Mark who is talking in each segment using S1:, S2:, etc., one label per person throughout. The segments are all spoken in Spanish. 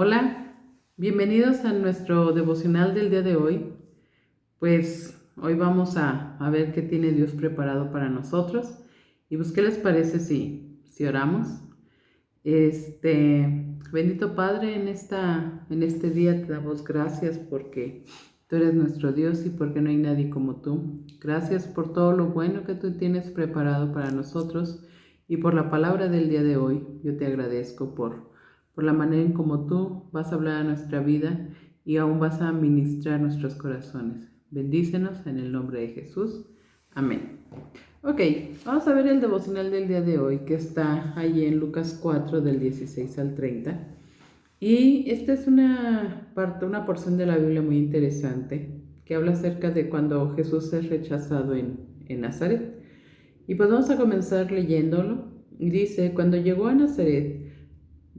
S1: Hola, bienvenidos a nuestro devocional del día de hoy. Pues hoy vamos a ver qué tiene Dios preparado para nosotros. Y pues, ¿qué les parece si oramos? Bendito Padre, en este día te damos gracias porque tú eres nuestro Dios y porque no hay nadie como tú. Gracias por todo lo bueno que tú tienes preparado para nosotros y por la palabra del día de hoy. Yo te agradezco por la manera en cómo tú vas a hablar a nuestra vida y aún vas a ministrar nuestros corazones. Bendícenos en el nombre de Jesús. Amén. Ok, vamos a ver el devocional del día de hoy que está ahí en Lucas 4 del 16 al 30. Y esta es una porción de la Biblia muy interesante que habla acerca de cuando Jesús es rechazado en Nazaret. Y pues vamos a comenzar leyéndolo. Y dice, cuando llegó a Nazaret,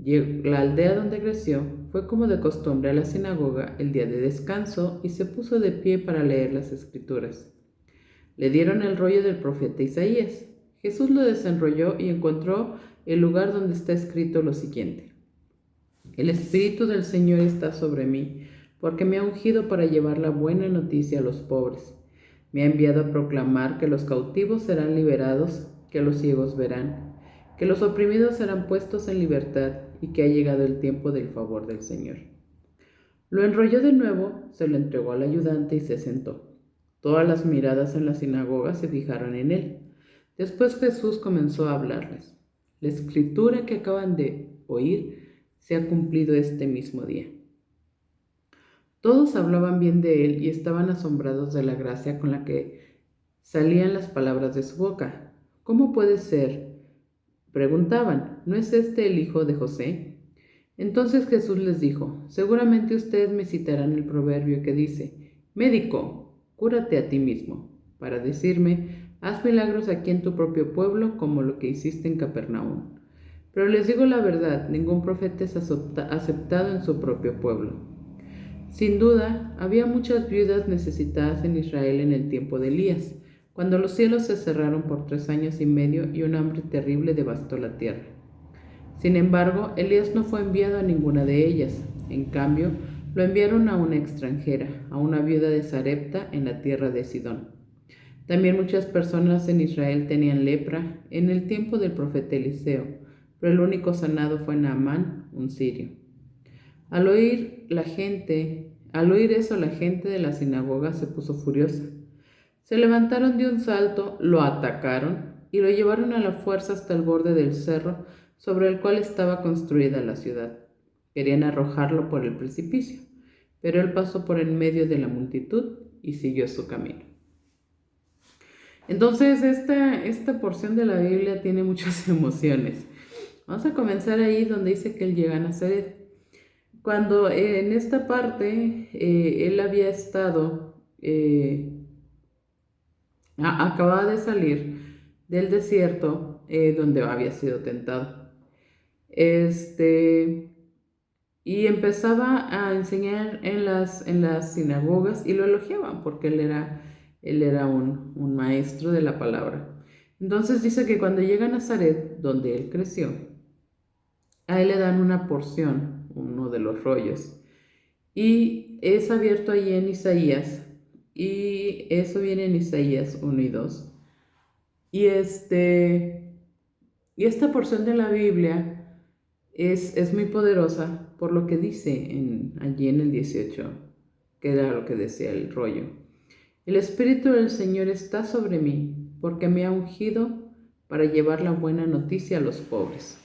S1: la aldea donde creció, fue como de costumbre a la sinagoga el día de descanso y se puso de pie para leer las escrituras. Le dieron el rollo del profeta Isaías. Jesús lo desenrolló y encontró el lugar donde está escrito lo siguiente: El Espíritu del Señor está sobre mí, porque me ha ungido para llevar la buena noticia a los pobres. Me ha enviado a proclamar que los cautivos serán liberados, que los ciegos verán, que los oprimidos serán puestos en libertad y que ha llegado el tiempo del favor del Señor. Lo enrolló de nuevo, se lo entregó al ayudante y se sentó. Todas las miradas en la sinagoga se fijaron en él. Después Jesús comenzó a hablarles. La escritura que acaban de oír se ha cumplido este mismo día. Todos hablaban bien de él y estaban asombrados de la gracia con la que salían las palabras de su boca. ¿Cómo puede ser? Preguntaban. ¿No es este el hijo de José? Entonces Jesús les dijo: Seguramente ustedes me citarán el proverbio que dice: Médico, cúrate a ti mismo, para decirme: haz milagros aquí en tu propio pueblo como lo que hiciste en Capernaum. Pero les digo la verdad, ningún profeta es aceptado en su propio pueblo. Sin duda, había muchas viudas necesitadas en Israel en el tiempo de Elías, cuando los cielos se cerraron por 3 años y medio y un hambre terrible devastó la tierra. Sin embargo, Elías no fue enviado a ninguna de ellas. En cambio, lo enviaron a una extranjera, a una viuda de Sarepta en la tierra de Sidón. También muchas personas en Israel tenían lepra en el tiempo del profeta Eliseo, pero el único sanado fue Naamán, un sirio. Al oír eso, la gente de la sinagoga se puso furiosa. Se levantaron de un salto, lo atacaron y lo llevaron a la fuerza hasta el borde del cerro sobre el cual estaba construida la ciudad. Querían arrojarlo por el precipicio, pero él pasó por en medio de la multitud y siguió su camino. Entonces, esta porción de la Biblia tiene muchas emociones. Vamos a comenzar ahí donde dice que él llega a Nazaret. Cuando en esta parte él había estado, acababa de salir del desierto donde había sido tentado. Y empezaba a enseñar en las sinagogas y lo elogiaban porque él era un maestro de la palabra. Entonces dice que cuando llega a Nazaret, donde él creció, a él le dan una porción, uno de los rollos, y es abierto ahí en Isaías, y eso viene en Isaías 1 y 2. Y, y esta porción de la Biblia es muy poderosa por lo que dice allí en el 18, que era lo que decía el rollo. El Espíritu del Señor está sobre mí, porque me ha ungido para llevar la buena noticia a los pobres.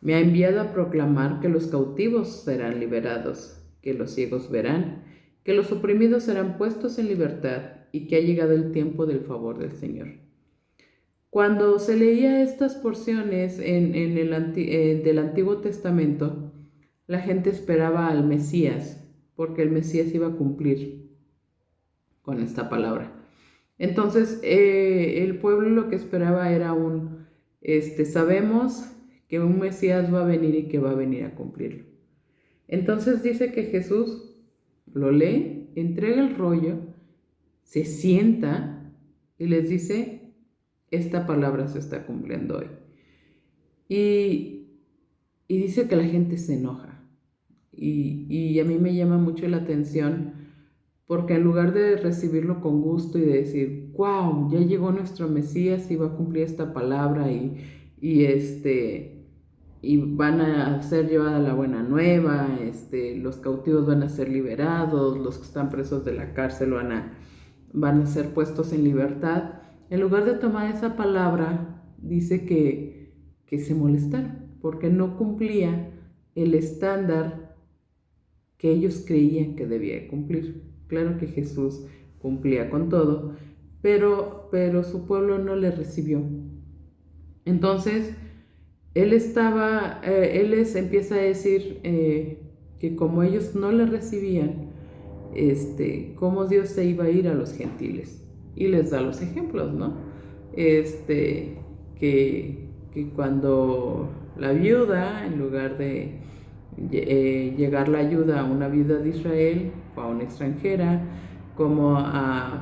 S1: Me ha enviado a proclamar que los cautivos serán liberados, que los ciegos verán, que los oprimidos serán puestos en libertad y que ha llegado el tiempo del favor del Señor. Cuando se leía estas porciones del Antiguo Testamento, la gente esperaba al Mesías, porque el Mesías iba a cumplir con esta palabra. Entonces, el pueblo lo que esperaba era sabemos que un Mesías va a venir y que va a venir a cumplirlo. Entonces dice que Jesús lo lee, entrega el rollo, se sienta y les dice: esta palabra se está cumpliendo hoy. Y dice que la gente se enoja. y a mí me llama mucho la atención porque en lugar de recibirlo con gusto y de decir, wow, ya llegó nuestro Mesías y va a cumplir esta palabra y, y van a ser llevada la buena nueva, los cautivos van a ser liberados, los que están presos de la cárcel van a ser puestos en libertad. En lugar de tomar esa palabra, dice que se molestaron porque no cumplía el estándar que ellos creían que debía cumplir. Claro que Jesús cumplía con todo, pero su pueblo no le recibió. Entonces, él les empieza a decir que como ellos no le recibían, cómo Dios se iba a ir a los gentiles. Y les da los ejemplos, ¿no? Que cuando la viuda, en lugar de llegar la ayuda a una viuda de Israel o a una extranjera, como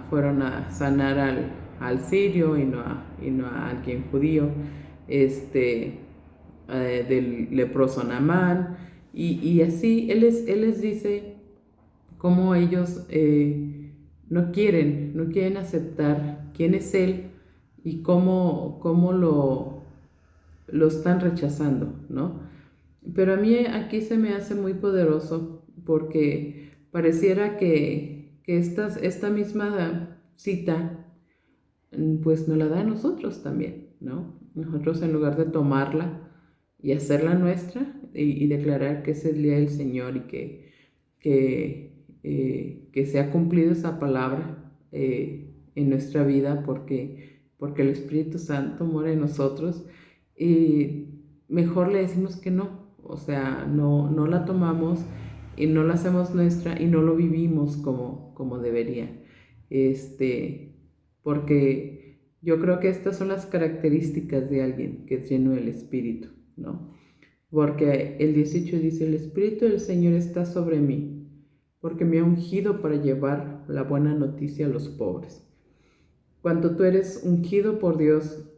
S1: fueron a sanar al sirio y no a alguien judío, del leproso Naamán, y así él les dice cómo ellos no quieren aceptar quién es Él y cómo lo están rechazando, ¿no? Pero a mí aquí se me hace muy poderoso porque pareciera que esta misma cita pues nos la da a nosotros también, ¿no? Nosotros en lugar de tomarla y hacerla nuestra y declarar que es el día del Señor y que se ha cumplido esa palabra en nuestra vida porque el Espíritu Santo mora en nosotros, y mejor le decimos que no, o sea, no la tomamos y no la hacemos nuestra y no lo vivimos como debería. Porque yo creo que estas son las características de alguien que es lleno del Espíritu, ¿no? Porque el 18 dice, el Espíritu del Señor está sobre mí, porque me ha ungido para llevar la buena noticia a los pobres. Cuando tú eres ungido por Dios,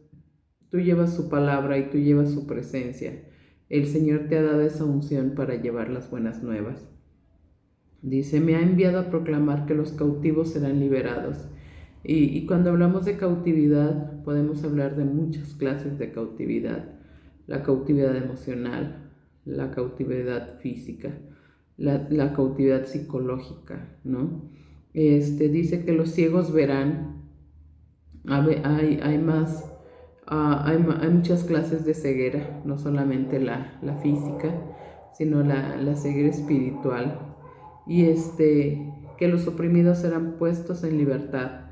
S1: tú llevas su palabra y tú llevas su presencia. El Señor te ha dado esa unción para llevar las buenas nuevas. Dice, me ha enviado a proclamar que los cautivos serán liberados. Y cuando hablamos de cautividad, podemos hablar de muchas clases de cautividad. La cautividad emocional, la cautividad física, la cautividad psicológica, ¿no? Dice que los ciegos verán. Hay más, hay muchas clases de ceguera, no solamente la física, sino la ceguera espiritual. Y que los oprimidos serán puestos en libertad.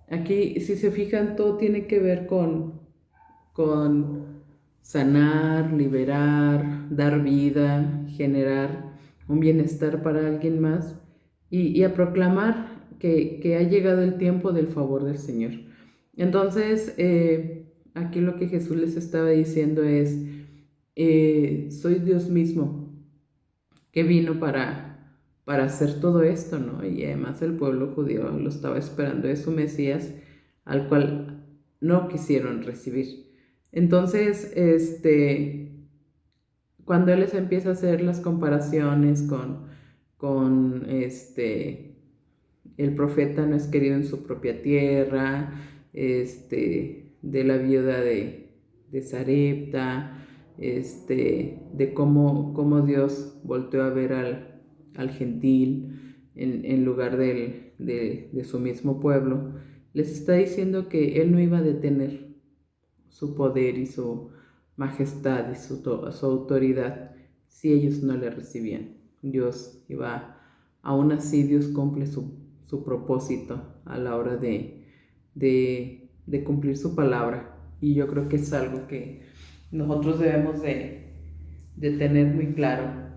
S1: Aquí, si se fijan, todo tiene que ver con sanar, liberar, dar vida, generar un bienestar para alguien más y a proclamar que ha llegado el tiempo del favor del Señor. Entonces, aquí lo que Jesús les estaba diciendo es, soy Dios mismo que vino para hacer todo esto, ¿no? Y además el pueblo judío lo estaba esperando de su Mesías, al cual no quisieron recibir. Entonces, cuando él les empieza a hacer las comparaciones con el profeta no es querido en su propia tierra, de la viuda de Sarepta, de cómo Dios volteó a ver al gentil en lugar de su mismo pueblo, les está diciendo que él no iba a detener su poder y su majestad y su autoridad si ellos no le recibían. Dios iba, aún así Dios cumple su propósito a la hora de cumplir su palabra, y yo creo que es algo que nosotros debemos de tener muy claro.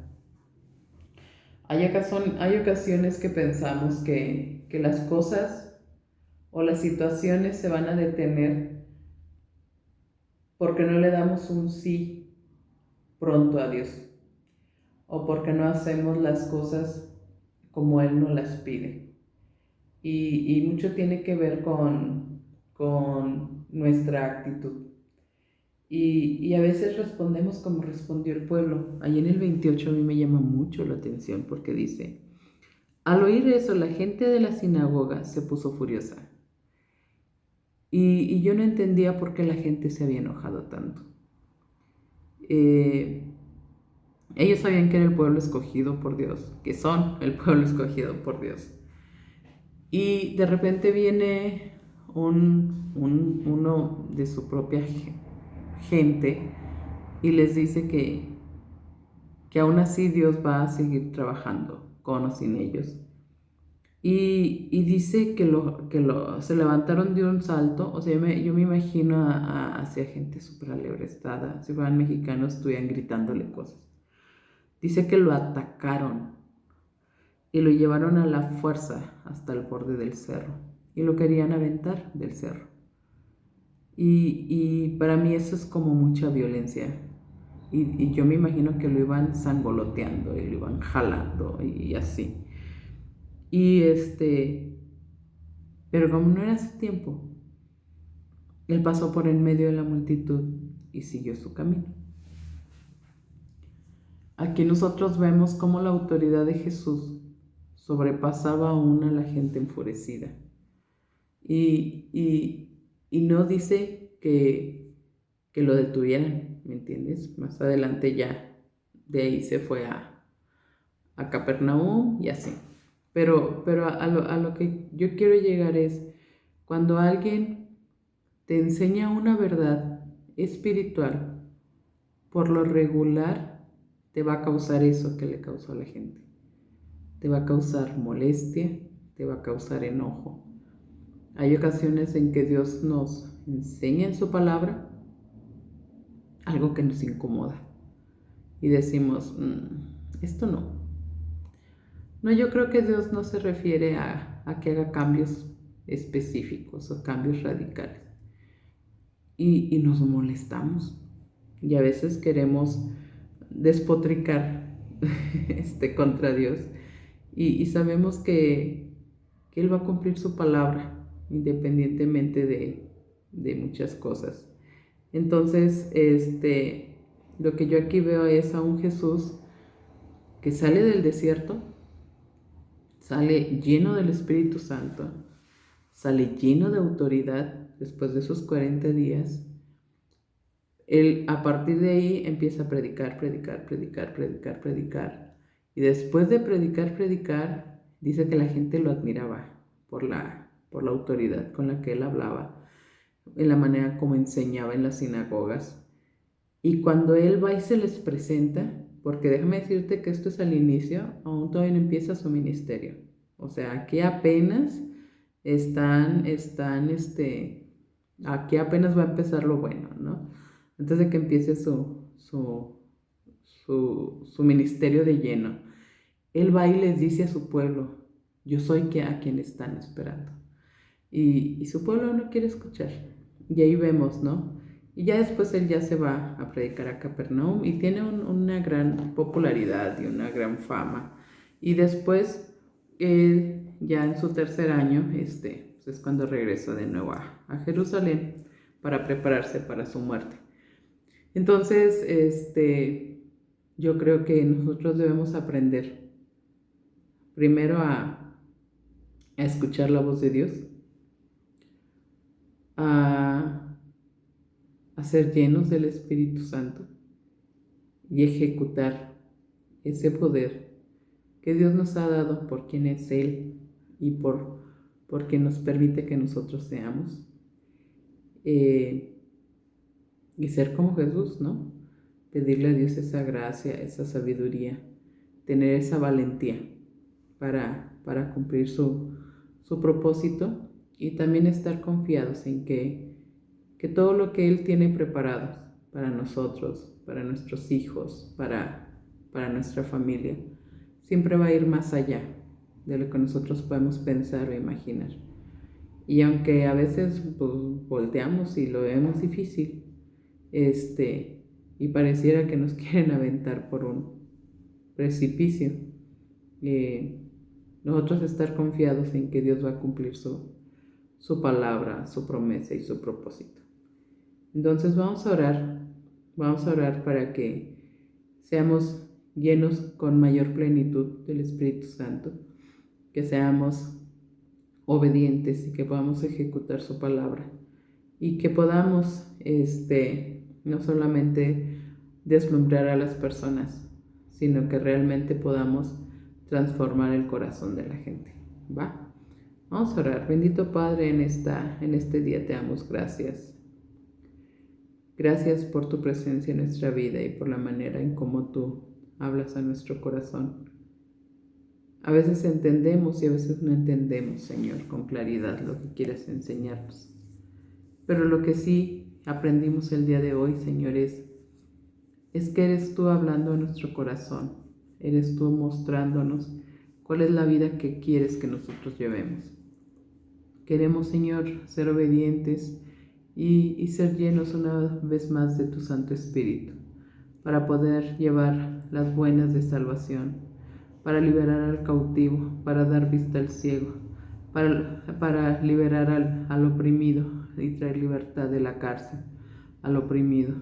S1: Hay ocasiones que pensamos que las cosas o las situaciones se van a detener porque no le damos un sí pronto a Dios o porque no hacemos las cosas como Él nos las pide. Y mucho tiene que ver con nuestra actitud. Y a veces respondemos como respondió el pueblo. Ahí en el 28 a mí me llama mucho la atención porque dice, al oír eso la gente de la sinagoga se puso furiosa. Y yo no entendía por qué la gente se había enojado tanto. Eh, Ellos sabían que era el pueblo escogido por Dios, que son el pueblo escogido por Dios. Y de repente viene uno de su propia gente y les dice que aún así Dios va a seguir trabajando con o sin ellos. Y dice se levantaron de un salto, o sea, yo me imagino hacia gente súper alebrestada, si fueran mexicanos estuvieran gritándole cosas. Dice que lo atacaron y lo llevaron a la fuerza hasta el borde del cerro y lo querían aventar del cerro. Y para mí eso es como mucha violencia. Y yo me imagino que lo iban sangoloteando y lo iban jalando y así. Y pero como no era su tiempo, él pasó por en medio de la multitud y siguió su camino. Aquí nosotros vemos cómo la autoridad de Jesús sobrepasaba aún a la gente enfurecida. Y no dice que lo detuvieran, ¿me entiendes? Más adelante ya de ahí se fue a Capernaum y así. Pero a lo que yo quiero llegar es cuando alguien te enseña una verdad espiritual, por lo regular te va a causar eso que le causó a la gente. Te va a causar molestia, te va a causar enojo. Hay ocasiones en que Dios nos enseña en su palabra algo que nos incomoda y decimos, esto no. No, yo creo que Dios no se refiere a que haga cambios específicos o cambios radicales. Y nos molestamos. Y a veces queremos despotricar contra Dios. Y sabemos que Él va a cumplir su palabra, independientemente de muchas cosas. Entonces, lo que yo aquí veo es a un Jesús que sale del desierto, sale lleno del Espíritu Santo, sale lleno de autoridad después de esos 40 días. Él a partir de ahí empieza a predicar, predicar, predicar, predicar, predicar. Y después de predicar, predicar, dice que la gente lo admiraba por la autoridad con la que él hablaba, en la manera como enseñaba en las sinagogas. Y cuando él va y se les presenta, porque déjame decirte que esto es al inicio, aún todavía no empieza su ministerio. O sea, aquí apenas aquí apenas va a empezar lo bueno, ¿no? Antes de que empiece su ministerio de lleno. Él va y les dice a su pueblo, yo soy a quien están esperando. Y su pueblo no quiere escuchar. Y ahí vemos, ¿no? Y ya después él ya se va a predicar a Capernaum y tiene una gran popularidad y una gran fama. Y después, ya en su tercer año, pues es cuando regresa de nuevo a Jerusalén para prepararse para su muerte. Entonces, yo creo que nosotros debemos aprender primero a escuchar la voz de Dios, a ser llenos del Espíritu Santo y ejecutar ese poder que Dios nos ha dado por quien es Él y porque nos permite que nosotros seamos. Y ser como Jesús, ¿no? Pedirle a Dios esa gracia, esa sabiduría, tener esa valentía para cumplir su propósito y también estar confiados en que todo lo que Él tiene preparado para nosotros, para nuestros hijos, para nuestra familia, siempre va a ir más allá de lo que nosotros podemos pensar o imaginar. Y aunque a veces pues, volteamos y lo vemos difícil, y pareciera que nos quieren aventar por un precipicio, nosotros estar confiados en que Dios va a cumplir su palabra, su promesa y su propósito. Entonces vamos a orar para que seamos llenos con mayor plenitud del Espíritu Santo, que seamos obedientes y que podamos ejecutar su palabra y que podamos no solamente deslumbrar a las personas, sino que realmente podamos transformar el corazón de la gente. ¿Va? Vamos a orar. Bendito Padre, en este día te damos gracias. Gracias por tu presencia en nuestra vida y por la manera en cómo tú hablas a nuestro corazón. A veces entendemos y a veces no entendemos, Señor, con claridad lo que quieres enseñarnos. Pero lo que sí aprendimos el día de hoy, Señor, es que eres tú hablando a nuestro corazón. Eres tú mostrándonos cuál es la vida que quieres que nosotros llevemos. Queremos, Señor, ser obedientes y ser llenos una vez más de tu Santo Espíritu, para poder llevar las buenas de salvación, para liberar al cautivo, para dar vista al ciego, para liberar al oprimido y traer libertad de la cárcel al oprimido.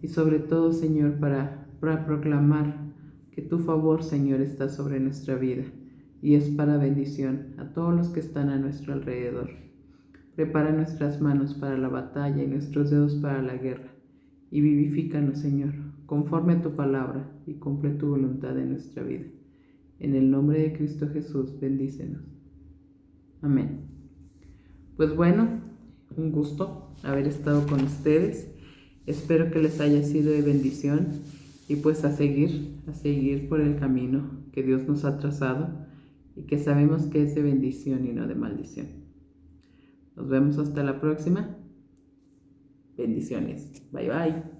S1: Y sobre todo, Señor, para proclamar que tu favor, Señor, está sobre nuestra vida y es para bendición a todos los que están a nuestro alrededor. Prepara nuestras manos para la batalla y nuestros dedos para la guerra, y vivifícanos, Señor, conforme a tu palabra, y cumple tu voluntad en nuestra vida. En el nombre de Cristo Jesús, bendícenos. Amén. Pues bueno, un gusto haber estado con ustedes. Espero que les haya sido de bendición y pues a seguir por el camino que Dios nos ha trazado y que sabemos que es de bendición y no de maldición. Nos vemos hasta la próxima. Bendiciones. Bye bye.